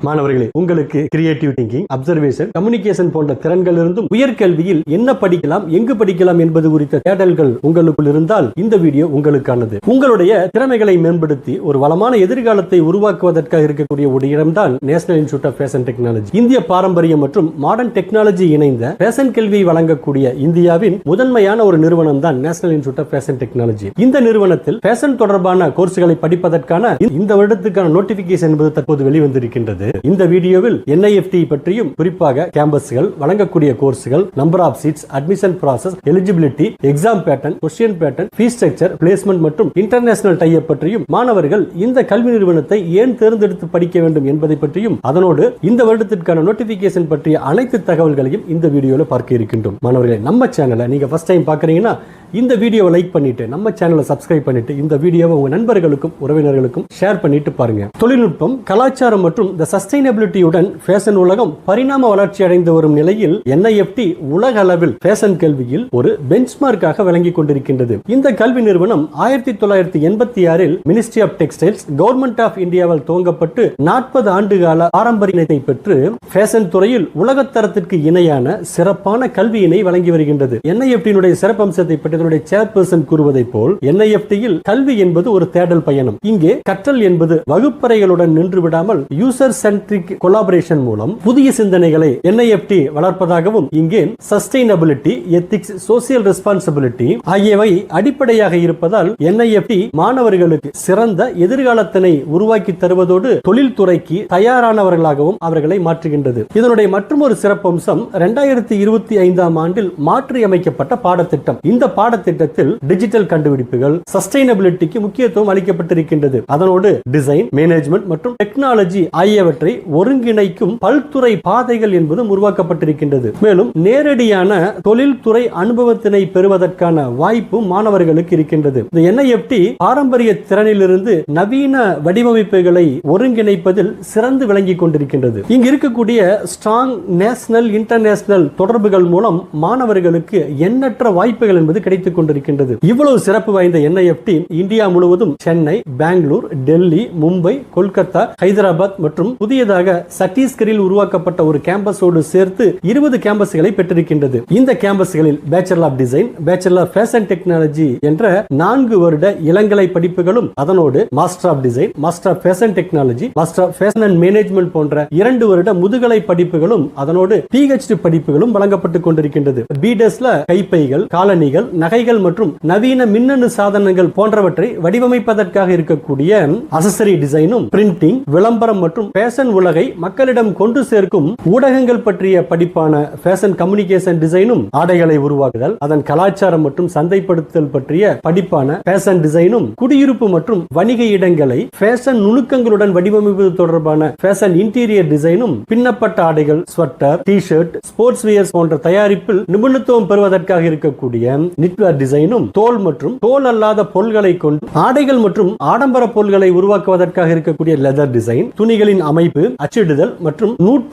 மாணவர்களே, உங்களுக்கு creative thinking, observation, communication போன்ற திறன்கள் இருந்தும் உயர்கல்வியில் என்ன படிக்கலாம், எங்கு படிக்கலாம் என்பது குறித்த தேடல்கள் உங்களுக்குள் இருந்தால் இந்த வீடியோ உங்களுக்கானது. உங்களுடைய திறமைகளை மேம்படுத்தி ஒரு வளமான எதிர்காலத்தை உருவாக்குவதற்காக இருக்கக்கூடிய ஒரு இடம்தான் National Institute of fashion Technology. இந்திய பாரம்பரியம் மற்றும் மாடர்ன் டெக்னாலஜி இணைந்த ஃபேஷன் கல்வியை வழங்கக்கூடிய இந்தியாவின் முதன்மையான ஒரு நிறுவனம் தான் National Institute of fashion Technology. இந்த நிறுவனத்தில் ஃபேஷன் தொடர்பான கோர்ஸ்களை படிப்பதற்கான இந்த வருடத்துக்கான நோட்டிபிகேஷன் என்பது தற்போது வெளிவந்திருக்கின்றது. இந்த வீடியோவில் NIFT பற்றியும், குறிப்பாக கேம்பஸ்கள், வழங்கக்கூடிய கோர்ஸ்கள், number of seats, admission process, eligibility, exam pattern, question pattern, fees structure, placement மற்றும் இன்டர்நேஷனல் டைப் பற்றியும், மாணவர்கள் இந்த கல்வி நிறுவனத்தை ஏன் தேர்ந்தெடுத்து படிக்க வேண்டும் என்பதை பற்றியும், அதனோடு இந்த வருடத்திற்கான நோட்டிபிகேஷன் பற்றிய அனைத்து தகவல்களையும் இந்த வீடியோவில் பார்க்க இருக்கின்றோம். மாணவர்களே, நம்ம சேனலை நீங்க ஃபர்ஸ்ட் டைம் பார்க்கறீங்கன்னா இந்த வீடியோவை லைக் பண்ணிட்டு, நம்ம சேனலை சப்ஸ்கிரைப் பண்ணிட்டு, இந்த வீடியோவை உங்க நண்பர்களுக்கும் உறவினர்களுக்கும் ஷேர் பண்ணிட்டு பாருங்க. தொழில்நுட்பம், கலாச்சாரம் மற்றும் சஸ்டைனபிலிட்டியுடன் ஃபேஷன் உலகம் பரிணாம வளர்ச்சி அடைந்து வரும் நிலையில் NIFT உலக அளவில் ஃபேஷன் கல்வியில் ஒரு பெஞ்ச்மார்க்காக விளங்கிக் கொண்டிருக்கின்றது. இந்த கல்வி நிறுவனம் 1986 ministry of textiles, government of இந்தியாவால் துவங்கப்பட்டு 40 ஆண்டுகால பாரம்பரியத்தை பெற்று ஃபேஷன் துறையில் உலகத்தரத்திற்கு இணையான சிறப்பான கல்வியினை வழங்கி வருகின்றது. NIFT சிறப்பம்சத்தை பற்றி சேர்பர்சன் கூறுவதை போல் NIFT-யில் கல்வி என்பது ஒரு தேடல் பயணம். இங்கே கற்றல் என்பது வகுப்பறைகளுடன் நின்று விடாமல் யூசர் சென்ட்ரிக் கொலாபரேஷன் மூலம் புதிய சிந்தனைகளை NIFT வளர்ப்பதாகவும், இங்கே சஸ்டைனபிலிட்டி, எத்திக்ஸ், சோசியல் ரெஸ்பான்சிபிலிட்டி ஆகியவை அடிப்படையாக இருப்பதால் NIFT மாணவர்களுக்கு சிறந்த எதிர்காலத்தினை உருவாக்கி தருவதோடு தொழில்துறைக்கு தயாரானவர்களாகவும் அவர்களை மாற்றுகின்றது. இதனுடைய மற்றொரு சிறப்பம்சம் 2025 ஆண்டில் மாற்றி அமைக்கப்பட்ட பாடத்திட்டம். இந்த பாடத்திட்டத்தில் டிஜிட்டல் கண்டுபிடிப்புகள், சஸ்டைனபிலிட்டிக்கு முக்கியத்துவம் அளிக்கப்பட்டிருக்கின்றது. அதனோடு டிசைன், மேனேஜ்மெண்ட் மற்றும் டெக்னாலஜி ஆகியவற்றை ஒருங்கிணைக்கும் பல்துறை பாதைகள் என்பதும் உருவாக்கப்பட்டிருக்கின்றது. மேலும் நேரடியான தொழில்துறை அனுபவத்தினை பெறுவதற்கான வாய்ப்பும் மாணவர்களுக்கு இருக்கின்றது. இந்த NIFT பாரம்பரிய திறனிலிருந்து நவீன வடிவமைப்புகளை ஒருங்கிணைப்பதில் சிறந்து விளங்கிக் கொண்டிருக்கின்றது. இங்கு இருக்கக்கூடிய ஸ்ட்ராங் நேஷனல், இன்டர்நேஷனல் தொடர்புகள் மூலம் மாணவர்களுக்கு எண்ணற்ற வாய்ப்புகள் என்பது கிடைத்துக் கொண்டிருக்கின்றது. இவ்வளவு சிறப்பு வாய்ந்த NIFT இந்தியா முழுவதும் சென்னை, பெங்களூர், டெல்லி, மும்பை, கொல்கத்தா, ஹைதராபாத் மற்றும் புதியதாக சத்தீஸ்கரில் உருவாக்கப்பட்ட ஒரு கேம்பஸோடு சேர்த்து 20 கேம்பஸ்களை பெற்றிருக்கின்றது. இந்த கேம்பஸ்களில் bachelor of design, bachelor of fashion technology என்ற 4 வருட இளங்கலை படிப்புகளும், அதனோடு master of design, master of fashion technology, master of fashion and management போன்ற 2 வருட முதுகலை படிப்புகளும், அதனோடு PhD படிப்புகளும் வழங்கப்பட்டுக் கொண்டிருக்கின்றது. BDESல கைப்பைகள், காலணிகள், நகைகள் மற்றும் நவீன மின்னணு சாதனங்கள் போன்றவற்றை வடிவமைப்பதற்காக இருக்கக்கூடிய அசசரி டிசைனும், பிரிண்டிங், விளம்பரம் மற்றும் ஃபேஷன் உலகை மக்களிடம் கொண்டு சேர்க்கும் ஊடகங்கள் பற்றிய படிப்பான ஃபேஷன் கம்யூனிகேஷன் டிசைனும், ஆடைகளை உருவாக்குதல், அதன் கலாச்சாரம் மற்றும் சந்தைப்படுத்தல் பற்றிய படிப்பான ஃபேஷன் டிசைனும், குடியிருப்பு மற்றும் வணிக இடங்களை ஃபேஷன் நுணுக்கங்களுடன் வடிவமைப்பது தொடர்பான ஃபேஷன் இன்டீரியர் டிசைனும், பின்னப்பட்ட ஆடைகள், ஸ்வெட்டர், டி-ஷர்ட், ஸ்போர்ட்ஸ் வியர்ஸ் போன்ற தயாரிப்பில் நிபுணத்துவம் பெறுவதற்காக இருக்கக்கூடிய நிட்வேர் டிசைனும், தோல் மற்றும் தோல் அல்லாத பொருள்களை கொண்டு ஆடைகள் மற்றும் ஆடம்பர பொருள்களை உருவாக்குவதற்காக இருக்கக்கூடிய லெதர் டிசைன், துணிகளின் அமைப்பு, அச்சிடுதல் மற்றும்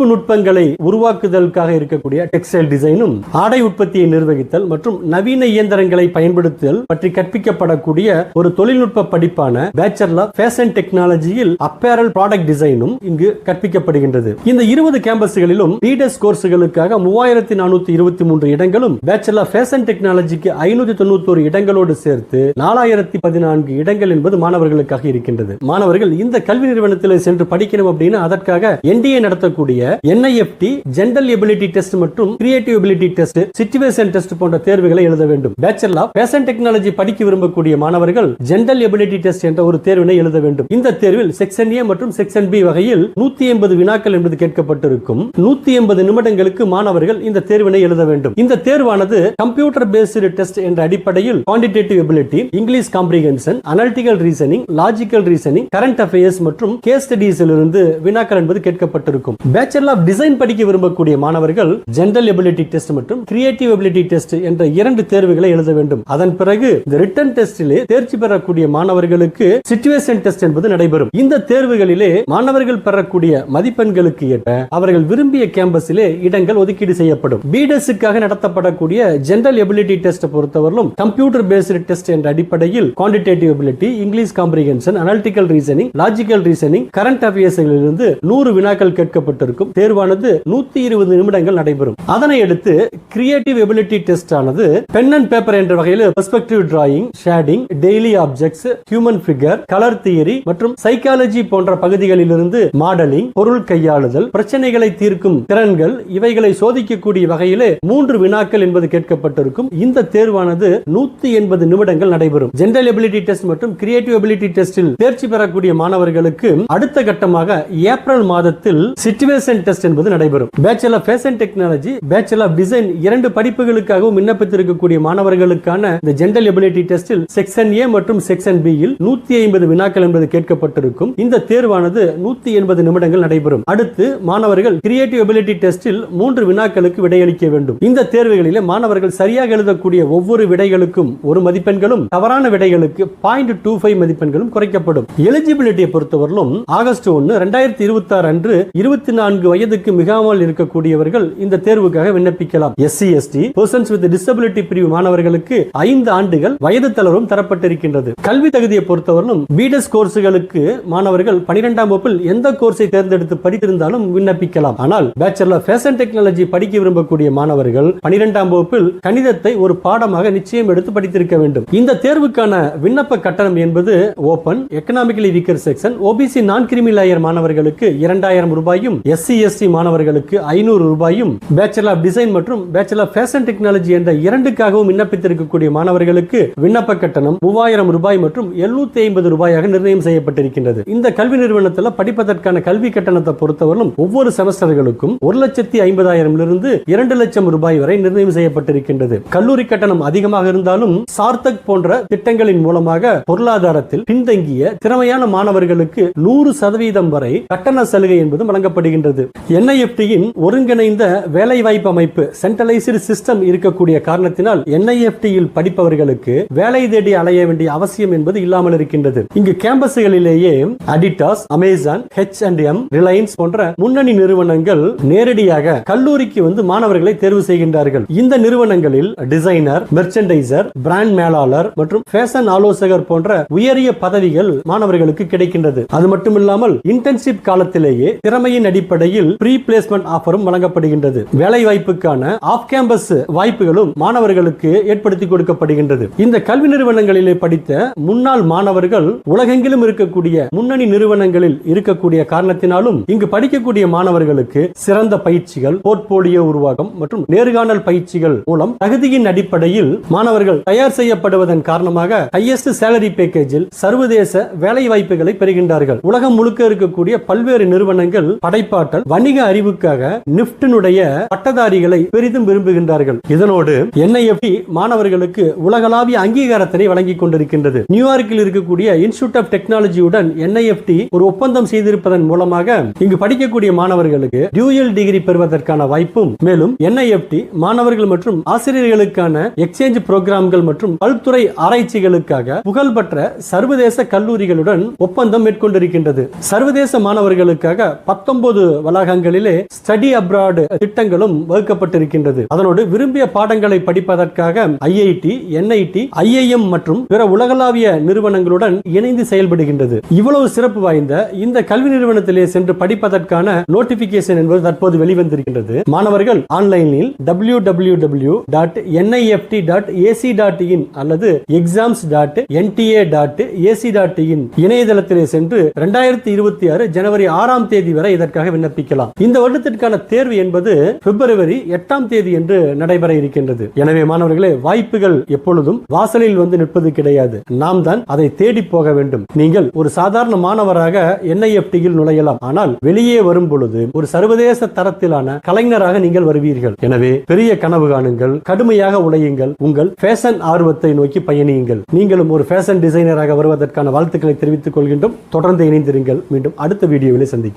நுட்பங்களை உருவாக்குதலுக்காக இருக்கக்கூடிய டெக்ஸ்டைல் டிசைனும், ஆடை உற்பத்தியை நிர்வகித்தல் மற்றும் நவீன இயந்திரங்களை பயன்படுத்துதல் பற்றி கற்பிக்கப்படக்கூடிய ஒரு தொழில்நுட்ப படிப்பான பேச்சுலர் ஆஃப் ஃபேஷன் டெக்னாலஜியில் அப்பேரல் ப்ராடக்ட் டிசைனும் இங்கு கற்பிக்கப்படுகின்றது. இந்த 20 கேம்பஸ்களிலும் BDES கோர்ஸ்களுக்காக 3423 இடங்களும், பேச்சுலர் ஆஃப் ஃபேஷன் டெக்னாலஜிக்கு 591 இடங்களோடு சேர்த்து 4014 இடங்கள் என்பது மாணவர்களுக்காக இருக்கின்றது. மாணவர்கள் இந்த கல்வி நிறுவனத்தில் சென்று படிக்கணும் அப்படின்னா அதற்காக NDA நடத்தக்கூடிய NIFT ஜெனரல் எபிலிட்டி டெஸ்ட் மற்றும் creative ability test, situation test போன்ற தேர்வுகளை எழுத வேண்டும். பேச்சுலர் ஆஃப் ஃபேஷன் டெக்னாலஜி படிக்க விரும்பக்கூடிய மாணவர்கள் ஜெனரல் எபிலிட்டி டெஸ்ட் என்ற ஒரு தேர்வினை எழுத வேண்டும். இந்த தேர்வில் செக்ஷன் A மற்றும் செக்ஷன் B வகையில் 180 வினாக்கள் என்பது கேட்கப்பட்டிருக்கும். 180 நிமிடங்களுக்கு மாணவர்கள் இந்த தேர்வினை எழுத வேண்டும். இந்த தேர்வானது கம்ப்யூட்டர் பேஸ்டு டெஸ்ட் என்ற அடிப்படையில் quantitative ability, English comprehension, analytical reasoning, logical reasoning, current affairs மற்றும் கேஸ் ஸ்டடீஸில் இருந்து வினாக்கள் என்பது கேட்கப்பட்டிருக்கும். பேச்சுலர் ஆஃப் டிசைன் படிக்க விரும்பக்கூடிய மாணவர்கள் ஜெனரல் எபிலிட்டி டெஸ்ட் மற்றும் கிரியேட்டிவ் எபிலிட்டி டெஸ்ட் என்ற 2 தேர்வுகளை எழுத வேண்டும். அதன் பிறகு இந்த ரிட்டன் டெஸ்டிலே தேர்ச்சி பெறக்கூடிய மாணவர்களுக்கு சிச்சுவேஷன் டெஸ்ட் என்பது நடைபெறும். இந்த தேர்வுகளிலே மாணவர்கள் பெறக்கூடிய மதிப்பெண்களுக்கு ஏற்ப அவர்கள் விரும்பிய கேம்பஸிலே இடங்கள் ஒதுக்கீடு செய்யப்படும். BDES-க்காக நடத்தப்படக்கூடிய ஜெனரல் எபிலிட்டி டெஸ்ட் பொறுத்தவரையிலும் கம்ப்யூட்டர் பேஸ்டு டெஸ்ட் என்ற அடிப்படையில் quantitative ability, English comprehension, analytical reasoning, logical reasoning, current அஃபேர்ஸிலிருந்து 100 வினாக்கள் கேட்கப்பட்டிருக்கும். தேர்வானது 120 நிமிடங்கள் நடைபெறும். அதனை அடுத்து கிரியேட்டிவ் எபிலிட்டி டெஸ்ட் ஆனது பென் அண்ட் பேப்பர் என்ற வகையில் perspective drawing, shading, daily objects, human figure, colour theory மற்றும் சைக்காலஜி போன்ற பகுதிகளில் இருந்து மாடலிங், பொருள் கையாளுதல், பிரச்சனைகளை தீர்க்கும் திறன்கள் இவைகளை சோதிக்கக்கூடிய வகையிலே 3 வினாக்கள் என்பது கேட்கப்பட்டிருக்கும். இந்த தேர்வானது 180 நிமிடங்கள் நடைபெறும். ஜெனரல் எபிலிட்டி டெஸ்ட் மற்றும் கிரியேட்டிவ் எபிலிட்டி டெஸ்டில் தேர்ச்சி பெறக்கூடிய மாணவர்களுக்கு அடுத்த கட்டமாக ஏப்ரல் மாதத்தில் சிச்சுவேஷன் டெஸ்ட் என்பது நடைபெறும். Bachelor of fashion technology, bachelor of design 2 படிப்புகளுக்காகவும் விண்ணப்பித்திருக்கக்கூடிய மாணவர்களுக்கான இந்த ஜெனரல் எபிலிட்டி டெஸ்டில் செக்ஷன் ஏ மற்றும் செக்ஷன் பி இல் 150 வினாக்கள் என்பது கேட்கப்பட்டிருக்கும். இந்த தேர்வானது 180 நிமிடங்கள் நடைபெறும். அடுத்து மாணவர்கள் கிரியேட்டிவ் எபிலிட்டி டெஸ்டில் 3 வினாக்களுக்கு விடையளிக்க வேண்டும். இந்த தேர்வுகளிலே மாணவர்கள் சரியாக எழுதக்கூடிய ஒவ்வொரு விடைகளுக்கும் 1 மதிப்பெண்களும், தவறான விடைகளுக்கு 0.25 மதிப்பெண்களும் குறைக்கப்படும். எலிஜிபிலிட்டியை பொறுத்தவரையிலும் ஆகஸ்ட் 1, 2026 அன்று 24 வயதுக்கு மிகாமல் இருக்கக்கூடியவர்கள் இந்த தேர்வுக்காக விண்ணப்பிக்கலாம். SC, ST, persons with disability பிரிவு மாணவர்களுக்கு 5 ஆண்டுகள் வயது தளர்வும் தரப்பட்டிருக்கின்றது. கல்வி தகுதியை பொறுத்தவரையிலும் பிடெஸ் கோர்ஸுகளுக்கு மாணவர்கள் 12ஆம் வகுப்பில் எந்த கோர்ஸை தேர்ந்தெடுத்து படித்திருந்தாலும் விண்ணப்பிக்கலாம். ஆனால் பேச்சுலர் ஆஃப் ஃபேஷன் டெக்னாலஜி படிக்க விரும்பக்கூடிய மாணவர்கள் 12ஆம் வகுப்பில் கணிதத்தை ஒரு பாடமாக நிச்சயம் எடுத்து படித்திருக்க வேண்டும். இந்த தேர்வுக்கான விண்ணப்ப கட்டணம் என்பது open, economically weaker section, OBC நான் கிரிமி லேயர் மாணவர்களுக்கு 2000 ரூபாயும், எஸ்சி, எஸ்டி மாணவர்களுக்கு 500 ரூபாயும், பேச்சுலர் ஆஃப் டிசைன் மற்றும் பேச்சுலர் ஆஃப் ஃபேஷன் டெக்னாலஜி என்ற 2க்காகவும் விண்ணப்பித்திருக்கக்கூடிய மாணவர்களுக்கு விண்ணப்ப கட்டணம் 3000 ரூபாய் மற்றும் 750 ரூபாயாக நிர்ணயம் செய்யப்பட்டிருக்கின்றது. இந்த கல்வி நிறுவனத்தில் படிப்பதற்கான கல்வி கட்டணத்தை பொறுத்தவரையிலும் ஒவ்வொரு செமஸ்டர்களுக்கும் 1,50,000 இருந்து 2 லட்சம் ரூபாய் வரை நிர்ணயம் செய்யப்பட்டிருக்கின்றது. கல்லூரி கட்டணம் அதிகமாக இருந்தாலும் சார்த்தக் போன்ற திட்டங்களின் மூலமாக பொருளாதாரத்தில் பின்தங்கிய திறமையான மாணவர்களுக்கு 100% வரை கட்டண சலுகை என்பது வழங்கப்படுகின்றது. NIFT-யின் ஒருங்கிணைந்த வேலைவாய்ப்பு அமைப்பு சென்ட்ரலைஸ்டு சிஸ்டம் இருக்கக்கூடிய காரணத்தினால் NIFT-யில் படிப்பவர்களுக்கு வேலை தேடி அலைய வேண்டிய அவசியம் என்பது இல்லாமல் இருக்கின்றது. இங்கு கேம்பஸ்களிலேயே அடிடாஸ், அமேசான், H&M, ரிலையன்ஸ் போன்ற முன்னணி நிறுவனங்கள் நேரடியாக கல்லூரிக்கு வந்து மாணவர்களை தேர்வு செய்கின்றார்கள். இந்த நிறுவனங்களில் டிசைனர், மெர்ச்சன்டைசர், பிராண்ட் மேலாளர் மற்றும் ஃபேஷன் ஆலோசகர் போன்ற உயரிய பதவிகள் மாணவர்களுக்கு கிடைக்கின்றது. அது மட்டுமில்லாமல் இன்டர்ன்ஷிப் காலத்திலேயே திறமையின் அடிப்படையில் ப்ரீ பிளேஸ்மெண்ட் ஆஃபரும் வழங்கப்படுகின்றது. வேலை வாய்ப்புக்கான ஆஃப் கேம்பஸ் வாய்ப்புகளும் மாணவர்களுக்கு ஏற்படுத்தி கொடுக்கப்படுகின்றது. இந்த கல்வி நிறுவனங்களிலே படித்த முன்னாள் மாணவர்கள் உலகெங்கிலும் இருக்கக்கூடிய முன்னணி நிறுவனங்களில் இருக்கக்கூடிய காரணத்தினாலும் இங்கு படிக்கக்கூடிய மாணவர்களுக்கு சிறந்த பயிற்சிகள், போர்ட்போலியோ உருவாக்கம் மற்றும் நேர்காணல் பயிற்சிகள் மூலம் தகுதியின் அடிப்படையில் மாணவர்கள் தயார் செய்யப்படுவதன் காரணமாக ஹையஸ்ட் சேலரி பேக்கேஜில் சர்வதேச வேலை வாய்ப்புகளை பெறுகின்றார்கள். உலகம் முழுக்க இருக்கக்கூடிய பல்வேறு நிறுவனங்கள் படைப்பாற்றல், வணிக அறிவுக்காக நிப்டினுடைய பட்டதாரிகளை பெரிதும் விரும்புகின்றார்கள். இதனோடு NIFT மாணவர்களுக்கு உலகளாவிய அங்கீகாரத்தினை வழங்கிக் கொண்டிருக்கின்றது. நியூயார்க்கில் இருக்கக்கூடிய இன்ஸ்டிடியூட் ஆஃப் டெக்னாலஜியுடன் NIFT ஒரு ஒப்பந்தம் செய்திருப்பதன் மூலமாக இங்கு படிக்கக்கூடிய மாணவர்களுக்கு டியூயல் டிகிரி பெறுவதற்கான வாய்ப்பும், மேலும் NIFT மாணவர்கள் மற்றும் ஆசிரியர்களுக்கான எக்ஸ்சேஞ்ச் புரோகிராம்கள் மற்றும் பல்துறை ஆராய்ச்சிகளுக்காக புகழ்பெற்ற சர்வதேச கல்லூரிகளுடன் ஒப்பந்தம் மேற்கொண்டிருக்கின்றது. சர்வதேச மாணவர்களுக்காக 19 வளாகங்களிலே ஸ்டடி அப்ராட் திட்டங்களும் வகுக்கப்பட்டிருக்கின்றது. அதனோடு விரும்பிய பாடங்களை படிப்பதற்காக IIT, NIT, IIM மற்றும் பிற உலகளாவிய நிறுவனங்களுடன் இணைந்து செயல்படுகின்றது. இவ்வளவு சிறப்பு வாய்ந்த இந்த கல்வி நிறுவனத்திலே சென்று படிப்பதற்கான நோட்டிபிகேஷன் என்பது தற்போது வெளிவந்திருக்கின்றது. மாணவர்கள் ஆன்லைனில் www.nift.ac.in அல்லது exams.nta.ac.in இணையதளத்திலே சென்று 2026 ஜனவரி 6ஆம் தேதி வரை இதற்காக விண்ணப்பிக்கலாம். இந்த வருடத்திற்கான தேர்வு என்பது பிப்ரவரி 8ஆம் தேதி என்று நடைபெற இருக்கின்றது. எனவே மாணவர்களே, வாய்ப்புகள் எப்பொழுதும் வாசலில் வந்து நிற்பது கிடையாது. நாம் தான் அதை தேடி போக வேண்டும். நீங்கள் ஒரு சாதாரண மாணவராக NIFT-யில் நுழையலாம். ஆனால் வெளியே வரும் பொழுது ஒரு சர்வதேச தரத்திலான கலைஞராக நீங்கள் வருவீர்கள். எனவே பெரிய கனவு காணுங்கள், கடுமையாக உழையுங்கள், உங்கள் ஃபேஷன் ஆர்வத்தை நோக்கி பயணியுங்கள். நீங்களும் ஒரு ஃபேஷன் டிசைனராக வருவதற்கான வாழ்த்துக்களை தெரிவித்துக் கொள்கின்றோம். தொடர்ந்து இணைந்திருங்கள். மீண்டும் அடுத்த வீடியோவில் சந்திக்கலாம்.